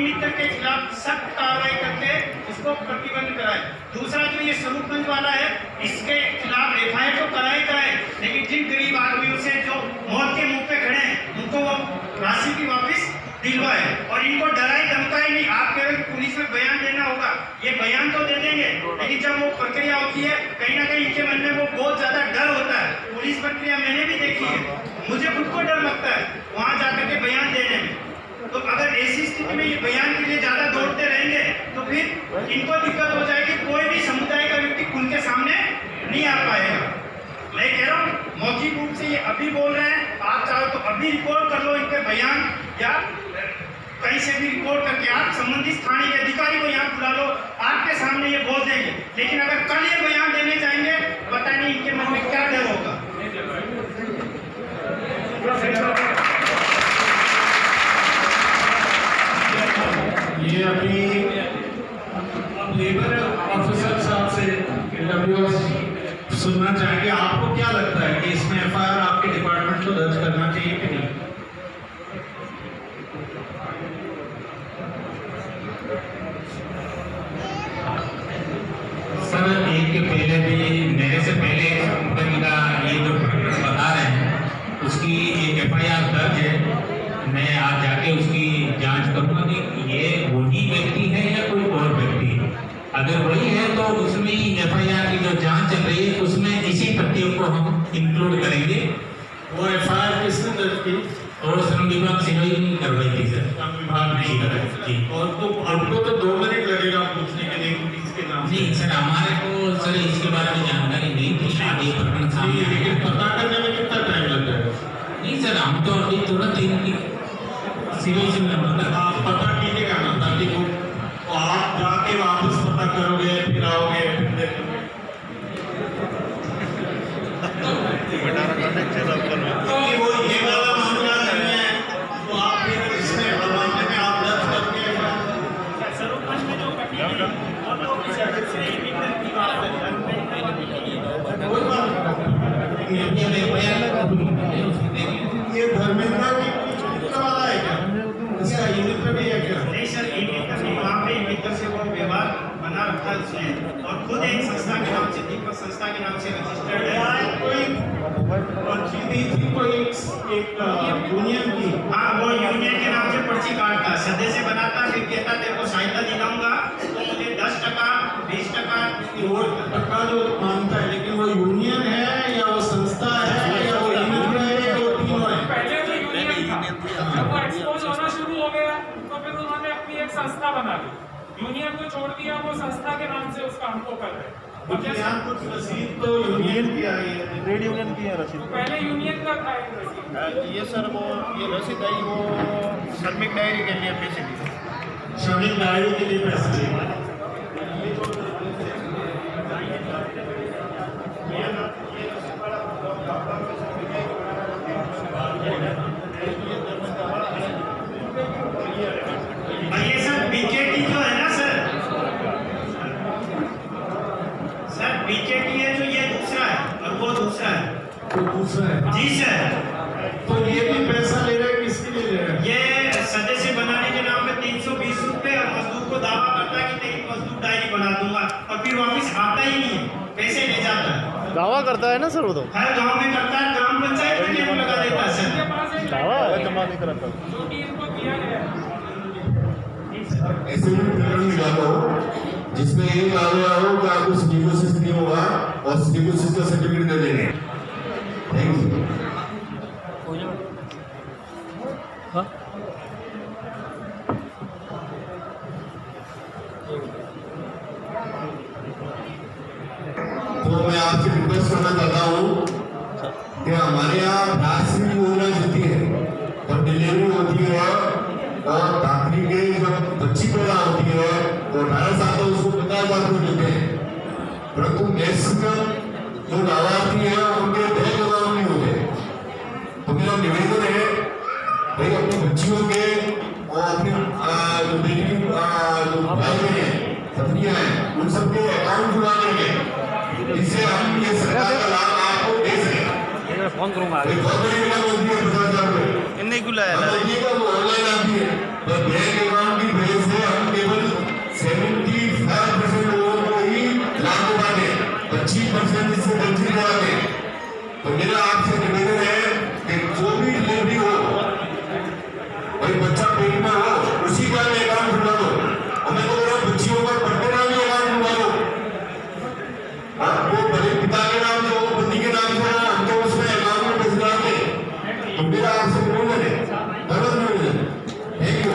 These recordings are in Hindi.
मित्र के खिलाफ सख्त कार्रवाई करके इसको प्रतिबंध कराए। दूसरा जो ये स्वरूपगंज वाला है, इसके खिलाफ एफआईआर तो कराए, लेकिन जिन गरीब आदमियों से जो मौत के मुंह पे खड़े हैं उनको वो राशि की वापस दिलवाए और इनको डराए धमकाए नहीं। आप कह रहे हो पुलिस में बयान देना होगा, ये बयान तो दे देंगे, लेकिन जब वो प्रक्रिया होती है कहीं ना कहीं इनके मन में वो बहुत ज्यादा डर होता है। पुलिस प्रक्रिया मैंने भी देखी है, मुझे खुद को डर लगता है वहां जाकर के बयान देने में। तो अगर ऐसी स्थिति में ये बयान के लिए ज्यादा दौड़ते रहेंगे तो फिर इनको दिक्कत हो जाएगी, कोई भी समुदाय का व्यक्ति खुल के सामने नहीं आ पाएगा। मैं कह रहा हूँ मौखिक रूप से ये अभी बोल रहे हैं, आप चाहो तो अभी रिकॉर्ड कर लो इनके बयान, या कहीं से भी रिकॉर्ड करके आप संबंधित थाने के अधिकारी को यहाँ बुला लो, आपके सामने ये बोल देंगे। लेकिन अगर कल ये बयान देने जाएंगे, पता नहीं इनके मन में क्या डर होगा। ये अभी लेबर ऑफिसर साहब से सुनना चाहेंगे, आपको क्या लगता है कि इसमें एफआईआर आपके डिपार्टमेंट को दर्ज करना चाहिए कि नहीं? सर, एक के पहले भी मेरे से पहले कंपनी का ये जो बता रहे हैं उसकी एक एफआईआर दर्ज है। मैं आज जाके उसकी जांच करूंगा कि ये वही व्यक्ति है या कोई और व्यक्ति है। अगर वही है तो उसमें एफआईआर की जो जांच चल रही है उसमें इसी तथ्यों को हम इंक्लूड करेंगे। वो एफआईआर किसने दर्ज की? और श्रम विभाग से नहीं करवाई थी सर, श्रम विभाग नहीं कराई थी। और तो आपको तो 2 मिनट लगेगा पूछने के लिए किसके नाम? नहीं सर, हमारे को सर इसके बारे में जानकारी नहीं थी। आगे प्रकरण सामने लेकिन पता करने में कितना टाइम लग जाएगा? नहीं सर, हम तो अभी तुरंत इनकी सिविल से आप पता कीजिएगा ना, ताकि वो आप जाके वापस पता करोगे, फिर आओगे, फिर देखोगे। क्योंकि वो ये वाला मामला नहीं है, तो आप फिर इसमें मामले में आप दर्ज करके स्वरूपगंज में जो कटी वो लोग की बात कोई बात ये धर्मेंद्र की वाला है क्या? इसका यूनिट भी है क्या? नहीं सर, वहाँ पे मित्र से वो व्यवहार बना रखा है उसने, और खुद एक संस्था के नाम से, दीपक संस्था के नाम से रजिस्टर्ड है। कोई पर्ची दी थी, कोई एक यूनियन की। हाँ, वो यूनियन के नाम से पर्ची काटता, सदस्य बनाता, फिर कहता तेरे को सहायता दिलाऊंगा तो मुझे 10%, 20%। वो टका जो मांगता है, लेकिन वो यूनियन है या वो संस्था है या वो यूनियन है या वो तीनों है? पहले जो यूनियन था, जब वो एक्सपोज होना शुरू हो गया तो फिर उन्होंने अपनी एक संस्था बना ली, यूनियन को छोड़ दिया, वो संस्था के नाम से उसका हमको कर रहे हैं। यहाँ कुछ रसीद तो यूनियन की आई है, ट्रेड यूनियन की है रसीद। पहले यूनियन का था एक रसीद। ये सर वो ये रसीद आई वो श्रमिक डायरी के लिए पैसे दिए। श्रमिक डायरी के लिए पैसे दिए। ये सर बीकेटी जो है ना सर बीकेटी है जो, ये दूसरा है और वो दूसरा है। तो दूसरा है जी सर। तो ये भी पैसा ले रहे हैं, किसके लिए ले रहे हैं? ये सदस्य बनाने के नाम पे 320 रुपए, और मजदूर को दावा करता है कि तेरी मजदूर डायरी बना दूंगा, और फिर वापिस आता ही नहीं है, पैसे ले जाता है। दावा करता है ना सर वो तो। हर गांव में करता है, ग्राम पंचायत में कैंप लगा देता है उनके सर। पास एक दावा लेटर जमा नहीं कराता। जो कि इनको दिया गया है। ऐसे भी प्रकरण निकालो जिसमें ये कहा गया हो कि आपको सिलिकोसिस नहीं होगा और सिलिकोसिस का सर्टिफिकेट दे देंगे। Thank you. तो मैं आपसे रिक्वेस्ट करना चाहता हूँ कि हमारे यहाँ राष्ट्रीय योजना होती है और डिलीवरी होती है और दाखिली के जब बच्ची पैदा होती है तो 18 साल तो उसको 50,000 रुपये मिलते हैं, परंतु मैक्सिमम जो लाभार्थी है उनके 10,000 नहीं होते। तो मेरा निवेदन है भाई अपनी बच्चियों के और अपनी जो बेटी जो भाई बहन है, पत्नियां हैं, उन सबके अकाउंट जुड़ा देंगे, इससे हम ये सरकार का लाभ आपको दे सकें। फोन करूंगा बहुत बड़ी रकम होती है 50,000 रुपये। इन्हें बुलाया ऑनलाइन आती है, तो बैंक अकाउंट भी भेज हैं जिससे वंचित रहे। तो मेरा आपसे निवेदन है कि जो भी डिलीवरी हो, भाई बच्चा पेट में हो उसी का अकाउंट खुलवा दो। हमें तो बोला बच्चियों पर पढ़ते नाम ही अकाउंट खुलवा दो। आपको भले पिता के नाम से हो, पति के नाम से हो, हम तो उसमें अकाउंट में पैसे डालेंगे। तो मेरा आपसे निवेदन है, धन्यवाद निवेदन। Thank you.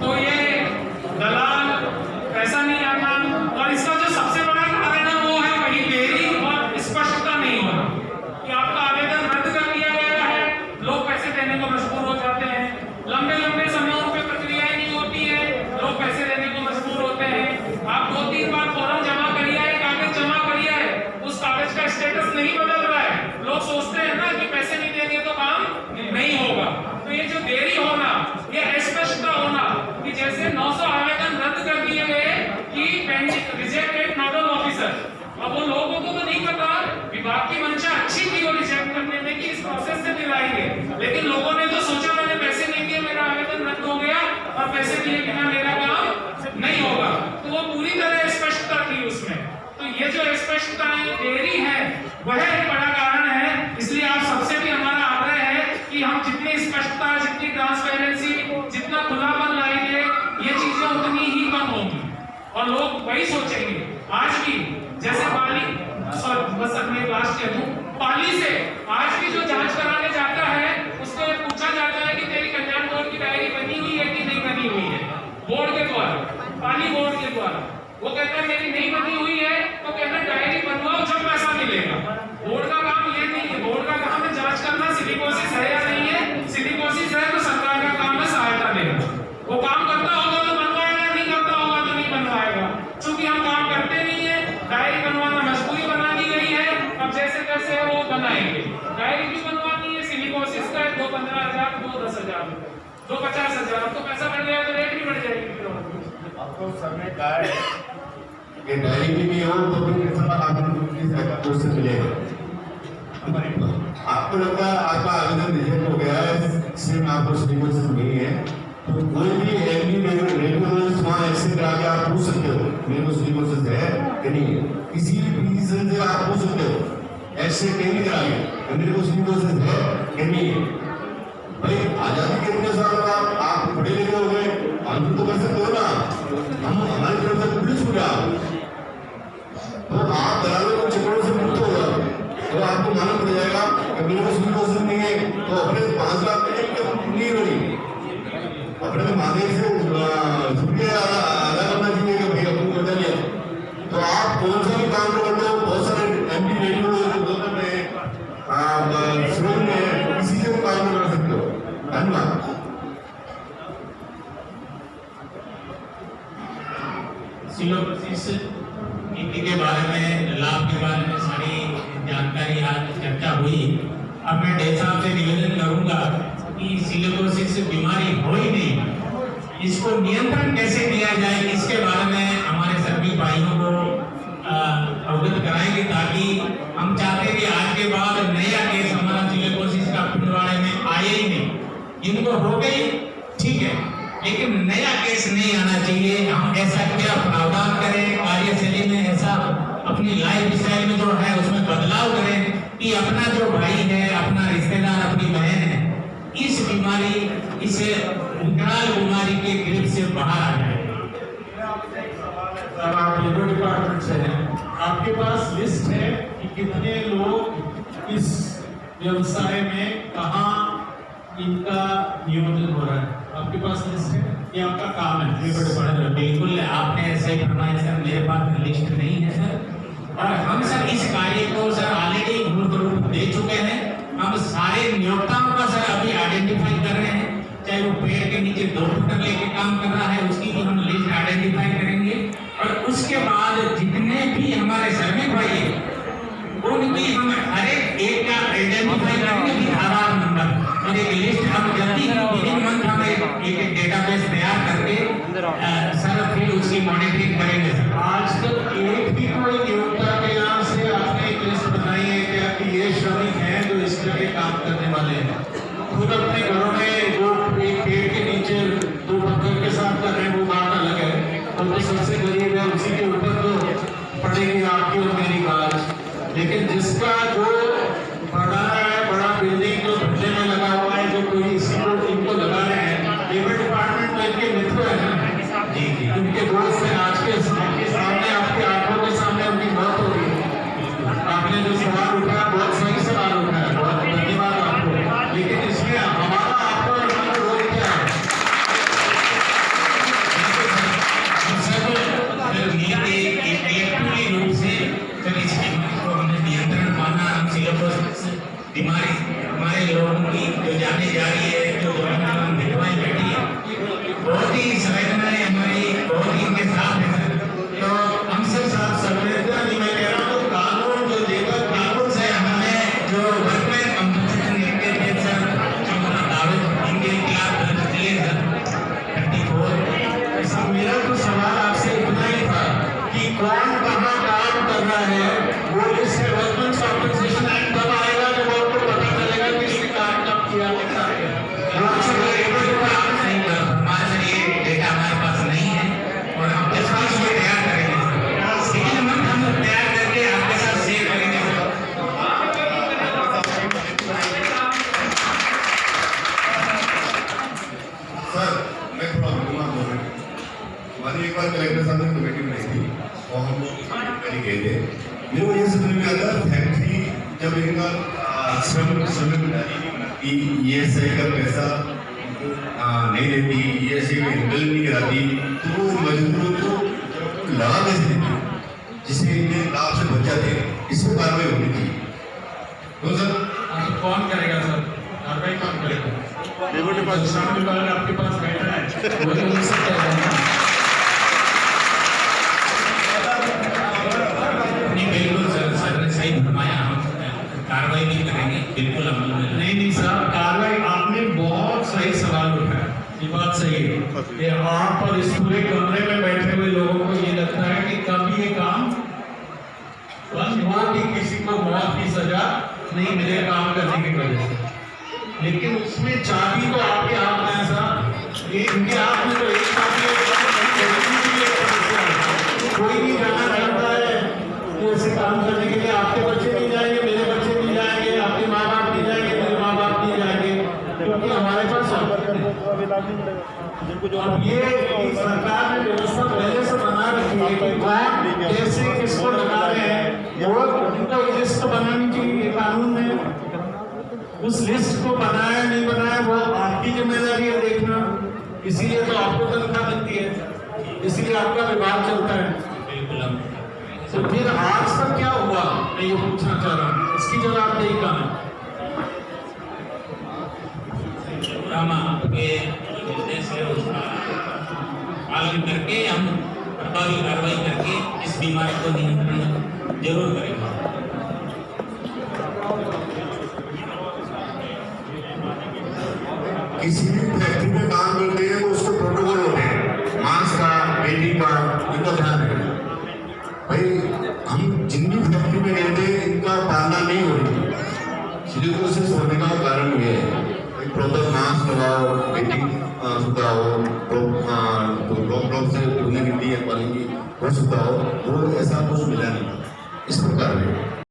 तो ये दलाल पैसा नहीं आता, और इसका जो सबसे बड़ा कारण है वो है वही देरी और स्पष्टता नहीं होना कि आपका आवेदन रद्द कर दिया गया है, लोग पैसे देने को मजबूर हो जाते हैं, लंबे लंबे समयों पे प्रक्रियाएं नहीं होती है, लोग पैसे देने को मजबूर होते हैं। आप 2-3 बार फॉर्म जमा करिए, कागज जमा करिए, उस कागज का स्टेटस नहीं बदल रहा है, लोग सोचते हैं ना कि पैसे नहीं देंगे तो काम नहीं होगा। तो ये जो देरी होना, ये अस्पष्टता होना कि जैसे 900 आवेदन रद्द कर दिए गए कि पेंडिंग रिजेक्टेड नोडल ऑफिसर, अब वो लोगों को तो नहीं पता, विभाग की मंशा अच्छी थी वो रिजेक्ट करने में कि इस प्रोसेस से दिलाएंगे, लेकिन लोगों ने तो सोचा मैंने पैसे नहीं दिए, मेरा आवेदन रद्द हो गया और पैसे दिए बिना मेरा काम नहीं होगा। तो वो पूरी तरह स्पष्टता थी उसमें। तो ये जो स्पष्टता देरी है वह एक बड़ा कारण है। इसलिए आप सबसे भी हमारा आग्रह है कि हम जितनी स्पष्टता, जितनी ट्रांसपेरेंसी, जितना खुलापन लाएंगे, ये चीजें उतनी ही कम होंगी और लोग वही सोचेंगे। आज भी जैसे बस मैं लास्ट कह दूं, पाली से आज भी जो जांच कराने जाता है उसको पूछा जाता है कि तेरी कल्याण बोर्ड की डायरी बनी हुई है कि नहीं बनी हुई है, बोर्ड के द्वारा, पाली बोर्ड के द्वारा। वो कहता है मेरी नहीं बनी हुई है, तो कहना डायरी बनवाओ जब पैसा मिलेगा। बोर्ड का काम ये नहीं है, बोर्ड का काम है जांच करना सिलिकोसिस है या नहीं है, सिलिकोसिस है तो सरकार का काम है सहायता देना। वो काम करता होगा तो बनवाएगा, नहीं करता होगा तो नहीं बनवाएगा। चूंकि हम काम करते नहीं है, डायरी बनवाना मजबूरी बना दी गई है, अब जैसे तैसे है वो बनाएंगे। डायरी भी बनवानी है, सिलिकोसिस का है, 2 15,000, 2 10,000, 2 50,000, तो पैसा बढ़ गया तो रेट भी बढ़ जाएगी। आपको सर ने कहा है कि डायरी भी नहीं हो तो फिर कितना आपको उससे मिलेगा। आपको लगता है आपका आवेदन रिजेक्ट हो गया है, सिर्फ आपको सिलिकोसिस नहीं है, तो कोई भी रेगुलर वहाँ एक्सेस करा के आप पूछ सकते हो मेरे को सिलिकोसिस है कि नहीं है। किसी भी रीजन से आप पूछ सकते हो, एक्सेस कहीं करा के मेरे को सिलिकोसिस है कि नहीं है। भाई आजादी के इतने साल बाद आप पढ़े लिखे हो गए, हम तो कर सकते हो ना, हम हमारी तरफ से पुलिस हो गया, तो आप दलालों को चक्करों से मुक्त हो जाओ, तो आपको मालूम पड़ जाएगा कि मेरे को सिलिकोसिस नहीं है, तो अपने 5 लाख नहीं बनी, अपने माध्यम से शुक्रिया अदा करना चाहिए कि भाई अपन कर दिया। तो आप कौन सा भी काम कर लो, बहुत सारे एमपी रेडियो में किसी से भी काम कर सकते हो। धन्यवाद। सिलिकोसिस नीति के बारे में, लाभ के बारे में सारी जानकारी आज चर्चा हुई। अब मैं डे साहब से निवेदन करूंगा कि सिलिकोसिस बीमारी हो ही नहीं, इसको नियंत्रण कैसे किया जाए, इसके बारे में हमारे सभी भाइयों को अवगत कराएंगे, ताकि हम चाहते हैं कि आज के बाद नया केस हमारा सिलिकोसिस का पिंडवाड़े में आए ही नहीं। इनको हो गई ठीक है, लेकिन नया केस नहीं आना चाहिए। हम ऐसा क्या प्रावधान करें कार्यशैली में, ऐसा अपनी लाइफ स्टाइल में जो है उसमें बदलाव करें कि अपना जो भाई है, अपना रिश्तेदार, अपनी बहन है, इस बीमारी, इस विकराल बीमारी के ग्रिप से बाहर आ जाए। सर आप लेबर डिपार्टमेंट से हैं, आपके पास लिस्ट है कि कितने लोग इस व्यवसाय में कहाँ इनका नियोजन हो रहा है? आपके पास लिस्ट है, ये आपका काम है लेबर डिपार्टमेंट? बिल्कुल, आपने सही फरमाया सर, मेरे पास लिस्ट नहीं है सर, और हम सर इस कार्य को सर ऑलरेडी मूर्त रूप दे चुके हैं। हम सारे नियोक्ताओं का सर अभी आइडेंटिफाई कर रहे हैं, चाहे वो पेड़ के नीचे 2 फुट लेके काम कर रहा है उसकी भी हम लिस्ट आइडेंटिफाई करेंगे, और उसके बाद जितने भी हमारे श्रमिक भाई हैं उनकी हम हर एक का आइडेंटिफाई करेंगे विद आधार नंबर, और एक लिस्ट हम जल्दी ही विदिन मंथ हम एक डेटाबेस तैयार करके सर फिर उसकी मॉनिटरिंग करेंगे सर। आज तक एक भी कोई नियोक्ता के यहाँ से आपने एक लिस्ट बनाई है क्या कि ये श्रमिक हैं जो इस जगह काम करने वाले हैं? खुद अपने घरों में जो एक पेड़ के नीचे दो पत्थर के साथ कर रहे हैं वो बात अलग है, तो सबसे गरीब है उसी के ऊपर तो पड़ेगी आपकी और मेरी बात। लेकिन जिसका जो बड़ा है, बड़ा बिल्डिंग जो धंधे में लगा हुआ है, जो कोई इसी को इनको लगा रहे हैं, लेबर डिपार्टमेंट में इनके मित्र है ना जी, इनके दोस्त हैं। आज के सामने आपके आंखों के सामने उनकी मौत हो गई। आपने जो सवाल उठाया बहुत सही सवाल उठाया, बहुत धन्यवाद आपको। लेकिन इसमें हमारा आपका रोल क्या है? रूप से सर इस बीमारी को हमने नियंत्रण पाना, हम बीमारी हमारे लोगों की जो जाने जा रही है, जो विधवाएं बैठी है, बहुत ही संवेदनाएं हमारी बहुत ही इनके साथ है सर। तो हम सब साथ संवेदना नहीं, मैं कह रहा हूँ कानून जो लेकर कानून से हमने जो वर्कमैन कंपनसेशन के लिए सर हमारा दावे इनके खिलाफ दर्ज किए सर 34। मेरा तो सवाल आपसे इतना ही था कि कौन कहाँ काम कर रहा है, वो लिस्ट है। वर्कमेंस कॉम्पनसेशन एक्ट तब आएगा जब आपको पता चलेगा कि इसने काम कब किया होता है। हमारे सर ये डेटा हमारे पास नहीं है और हम आपके साथ ये तैयार करेंगे, लेकिन हम तैयार करके आपके साथ शेयर करेंगे सर। मैं थोड़ा बोलूँगा हमारी एक बार कलेक्टर साहब ने कमेटी बनाई थी और हम लोग इसमें गए थे। मेरे को ये समझ में आता फैक्ट्री जब इनका श्रमिक ESI का पैसा नहीं देती, ESI का हैंडल नहीं कराती, तो वो मजदूरों को लगा कैसे देती, जिससे इनके लाभ से बच जाते हैं। इस पर कार्रवाई होनी चाहिए। तो सर कौन करेगा सर? कार्रवाई कौन करेगा? लेबर डिपार्टमेंट आपके पास बैठा है, वही हो सकता है। बिल्कुल सर, सर ने सही फरमाया, हम कार्रवाई भी करेंगे बिल्कुल अमल में। नहीं सर, कार्रवाई आपने बहुत सही सवाल उठाया, ये बात सही है कि आप और इस पूरे कमरे में बैठे हुए लोगों को ये लगता है कि कभी ये काम बंद हुआ कि किसी को मौत की सजा नहीं मिले काम करने की वजह से। लेकिन उसमें चाबी तो आपके हाथ में है सर, ये इनके हाथ में तो एक चाबी है। कोई भी जाना चाहता है ऐसे काम करने के लिए, आपके बच्चे नहीं जाएंगे, मेरे बच्चे नहीं जाएंगे, आपके माँ बाप नहीं जाएंगे, मेरे माँ बाप नहीं जाएंगे, क्योंकि हमारे पास अब ये सरकार ने व्यवस्था पहले से बना रखी है कि कौन कैसे किसको लगा रहे हैं, वो उनको लिस्ट बनानी चाहिए कानून में। उस लिस्ट को बनाया नहीं बनाया वो आपकी जिम्मेदारी है देखना, इसीलिए तो आपको तनख्वाह मिलती है, इसलिए आपका विभाग चलता है। तो फिर आज तक क्या हुआ, मैं ये पूछना चाह रहा हूँ, इसकी जवाबदेही कहाँ है? हम आपके निर्देश है उसका पालन करके हम प्रभावी कार्रवाई करके इस बीमारी को नियंत्रण जरूर करेंगे। किसी भी फैक्ट्री में काम करते हैं तो उसको प्रोटोकॉल होते हैं, मास्क का, बेटी का, इनका ध्यान रखें भाई। हम जिन भी फैक्ट्री में रहते हैं इनका पालना नहीं हो रही, सिलिकोसिस होने का कारण ये है। प्रॉपर मास्क लगाओ, बेटी सुधाओ, ड्रॉप से धोने की दी है पानी की वो सुधाओ, वो ऐसा कुछ मिला नहीं इस प्रकार में।